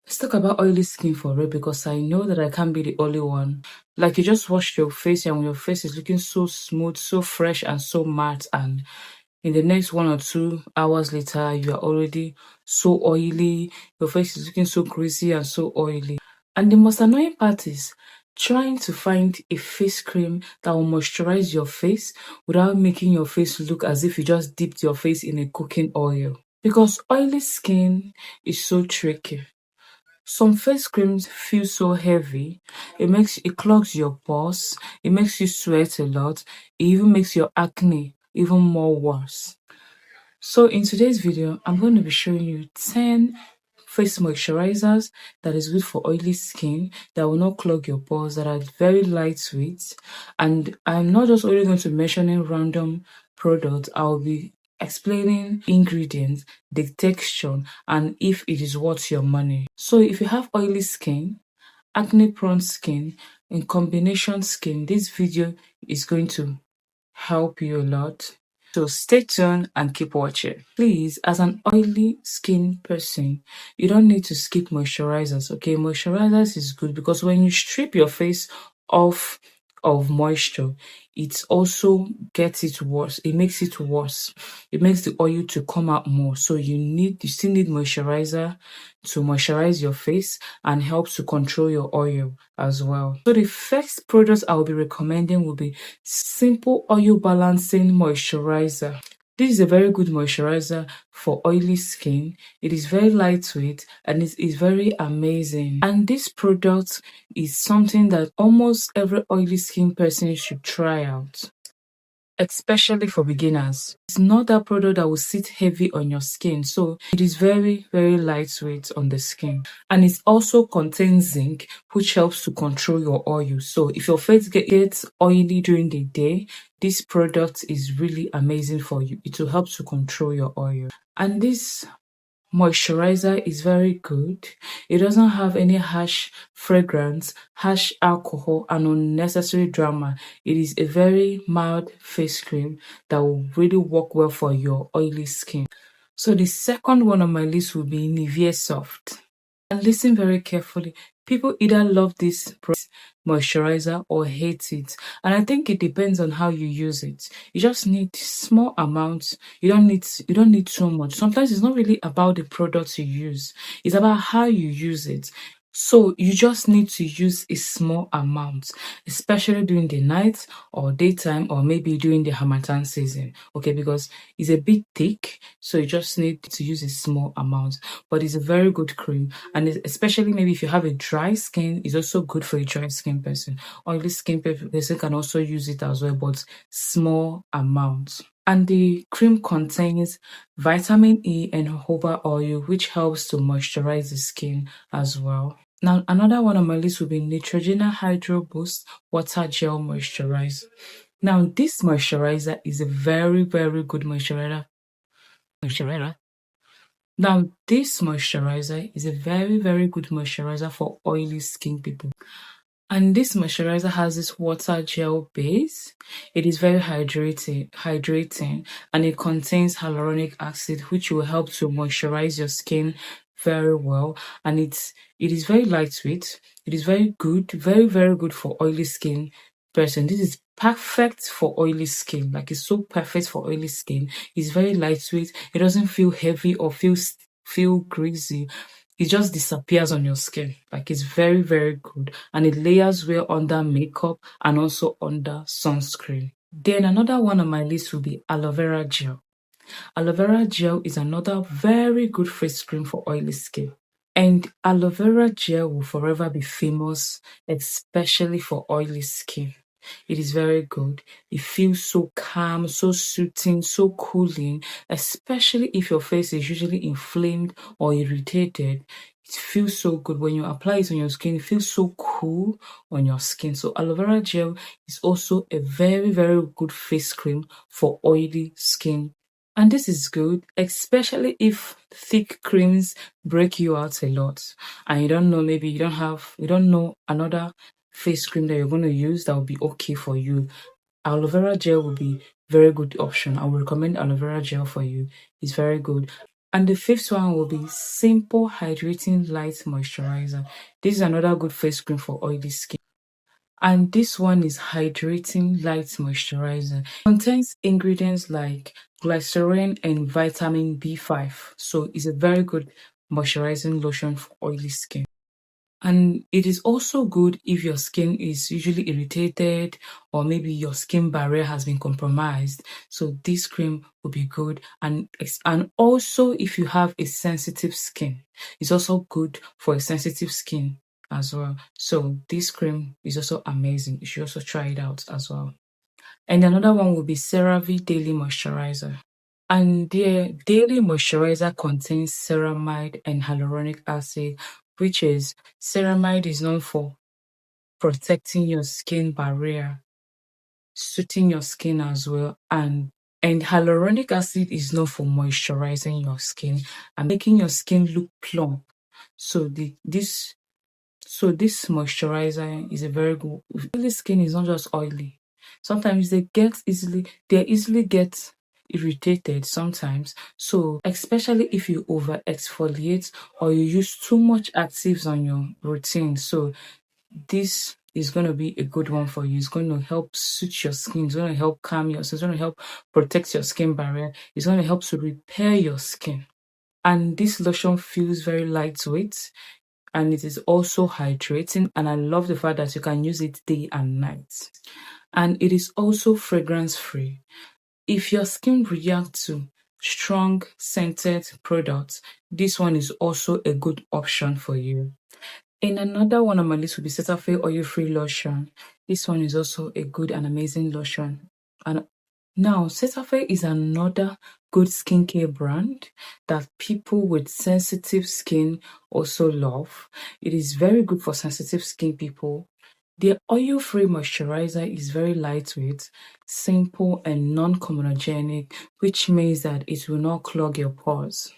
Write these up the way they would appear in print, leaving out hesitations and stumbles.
Let's talk about oily skin for real because I know that I can't be the only one. Like you just washed your face and your face is looking so smooth, so fresh and so matte, and in the next 1 or 2 hours later you are already so oily, your face is looking so greasy and so oily. And the most annoying part is trying to find a face cream that will moisturize your face without making your face look as if you just dipped your face in a cooking oil. Because oily skin is so tricky. Some face creams feel so heavy, it clogs your pores, it makes you sweat a lot, it even makes your acne even more worse. So in today's video, I'm going to be showing you 10 face moisturizers that is good for oily skin, that will not clog your pores, that are very lightweight. And I'm not just only going to be mentioning random products, I'll be explaining ingredients, the texture, and if it is worth your money. So if you have oily skin, acne-prone skin, in combination skin, this video is going to help you a lot. So stay tuned and keep watching. Please, as an oily skin person, you don't need to skip moisturizers, okay? Moisturizers is good because when you strip your face off of moisture, it also gets it worse. It makes it worse. It makes the oil to come out more. So you still need moisturizer to moisturize your face and help to control your oil as well. So the first product I will be recommending will be Simple Oil Balancing Moisturizer. This is a very good moisturizer for oily skin. It is very lightweight and it is very amazing. And this product is something that almost every oily skin person should try out, especially for beginners. It's not that product that will sit heavy on your skin, so it is very, very lightweight on the skin. And it also contains zinc, which helps to control your oil. So if your face gets oily during the day, this product is really amazing for you. It will help to control your oil. And this moisturizer is very good. It doesn't have any harsh fragrance, harsh alcohol, and unnecessary drama. It is a very mild face cream that will really work well for your oily skin. So the second one on my list will be Nivea Soft. And listen very carefully. People either love this moisturizer or hate it, and I think it depends on how you use it. You just need small amounts. You don't need too much. Sometimes it's not really about the product you use, it's about how you use it. So you just need to use a small amount, especially during the night or daytime, or maybe during the Harmattan season, okay? Because it's a bit thick, so you just need to use a small amount. But it's a very good cream, and especially maybe if you have a dry skin, it's also good for a dry skin person. Oily skin person can also use it as well, but small amounts. And the cream contains vitamin E and jojoba oil, which helps to moisturize the skin as well. Now, another one on my list will be Neutrogena Hydro Boost Water Gel Moisturizer. Now, this moisturizer is a very, very good moisturizer. Now, this moisturizer is a very, very good moisturizer for oily skin people. And this moisturizer has this water gel base. It is very hydrating, and it contains hyaluronic acid, which will help to moisturize your skin very well. And it is very lightweight. It is very good, very, very good for oily skin person. This is perfect for oily skin. Like, it's so perfect for oily skin. It's very lightweight. It doesn't feel heavy or feel greasy. It just disappears on your skin. Like, it's very, very good, and it layers well under makeup and also under sunscreen. Then another one on my list will be Aloe Vera Gel. Aloe Vera Gel is another very good face cream for oily skin. And Aloe Vera Gel will forever be famous, especially for oily skin. It is very good. It feels so calm, so soothing, so cooling, especially if your face is usually inflamed or irritated. It feels so good. When you apply it on your skin, it feels so cool on your skin. So Aloe Vera Gel is also a very, very good face cream for oily skin. And this is good, especially if thick creams break you out a lot and you don't know, maybe you don't know another face cream that you're going to use that will be okay for you. Aloe Vera Gel will be very good option. I will recommend Aloe Vera Gel for you. It's very good. And the fifth one will be Simple Hydrating Light Moisturizer. This is another good face cream for oily skin. And this one is Hydrating Light Moisturizer. Contains ingredients like glycerin and vitamin B5. So it's a very good moisturizing lotion for oily skin. And it is also good if your skin is usually irritated or maybe your skin barrier has been compromised. So this cream will be good. And also if you have a sensitive skin, it's also good for a sensitive skin as well. So this cream is also amazing. You should also try it out as well. And another one will be CeraVe Daily Moisturizer. And their daily moisturizer contains ceramide and hyaluronic acid, which is ceramide is known for protecting your skin barrier, soothing your skin as well, and hyaluronic acid is known for moisturizing your skin and making your skin look plump. So this moisturizer is a very good. Oily skin is not just oily. Sometimes they easily get irritated sometimes. So especially if you over exfoliate or you use too much actives on your routine. So this is going to be a good one for you. It's going to help soothe your skin. It's going to help calm your skin. It's going to help protect your skin barrier. It's going to help to repair your skin. And this lotion feels very lightweight and it is also hydrating, and I love the fact that you can use it day and night. And it is also fragrance free. If your skin reacts to strong scented products, this one is also a good option for you. And another one on my list will be Cetaphil Oil Free Lotion. This one is also a good and amazing lotion. And now, Cetaphil is another good skincare brand that people with sensitive skin also love. It is very good for sensitive skin people. The oil-free moisturizer is very lightweight, simple, and non-comedogenic, which means that it will not clog your pores.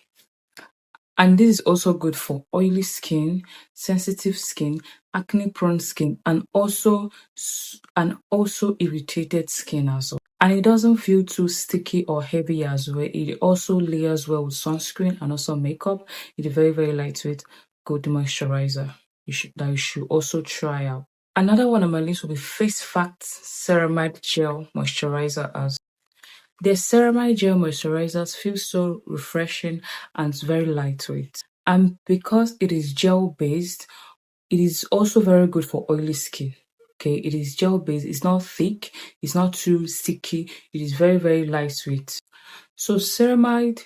And this is also good for oily skin, sensitive skin, acne-prone skin, and also irritated skin as well. And it doesn't feel too sticky or heavy as well. It also layers well with sunscreen and also makeup. It's a very, very lightweight, good moisturizer that you should also try out. Another one on my list will be Face Facts Ceramide Gel Moisturizer as the ceramide gel moisturizers feel so refreshing and very lightweight. And because it is gel based, it is also very good for oily skin. Okay, it is gel based, it's not thick, it's not too sticky, it is very, very lightweight. So ceramide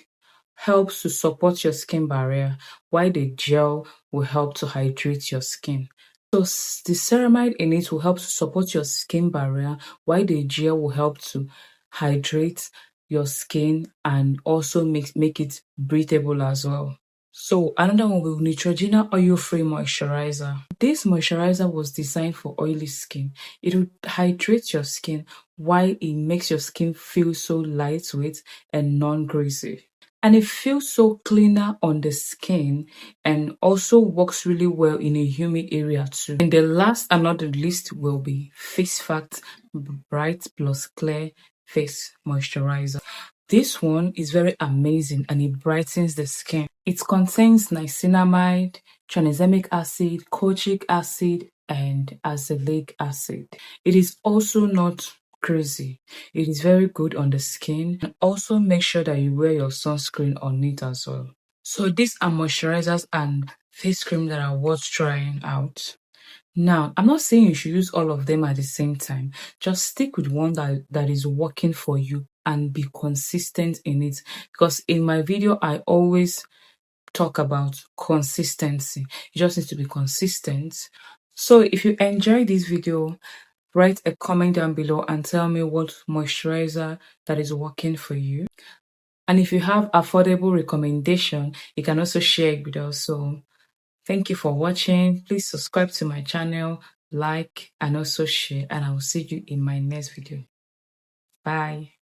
helps to support your skin barrier, while the gel will help to hydrate your skin. So the ceramide in it will help to support your skin barrier, while the gel will help to hydrate your skin and also make it breathable as well. So another one will be Neutrogena oil-free moisturizer. This moisturizer was designed for oily skin. It will hydrate your skin while it makes your skin feel so lightweight and non-greasy. And it feels so cleaner on the skin and also works really well in a humid area too. And the last and not the least will be Face Facts Bright Plus Clear Face Moisturizer. This one is very amazing and it brightens the skin. It contains niacinamide, tranexamic acid, kojic acid, and azelaic acid. It is also not greasy. It is very good on the skin. And also make sure that you wear your sunscreen on it as well. So these are moisturizers and face cream that are worth trying out. Now, I'm not saying you should use all of them at the same time. Just stick with one that is working for you and be consistent in it. Because in my video, I always talk about consistency. You just need to be consistent. So if you enjoyed this video, write a comment down below and tell me what moisturizer that is working for you. And if you have affordable recommendation, you can also share it with us. So thank you for watching. Please subscribe to my channel, like, and also share. And I will see you in my next video. Bye.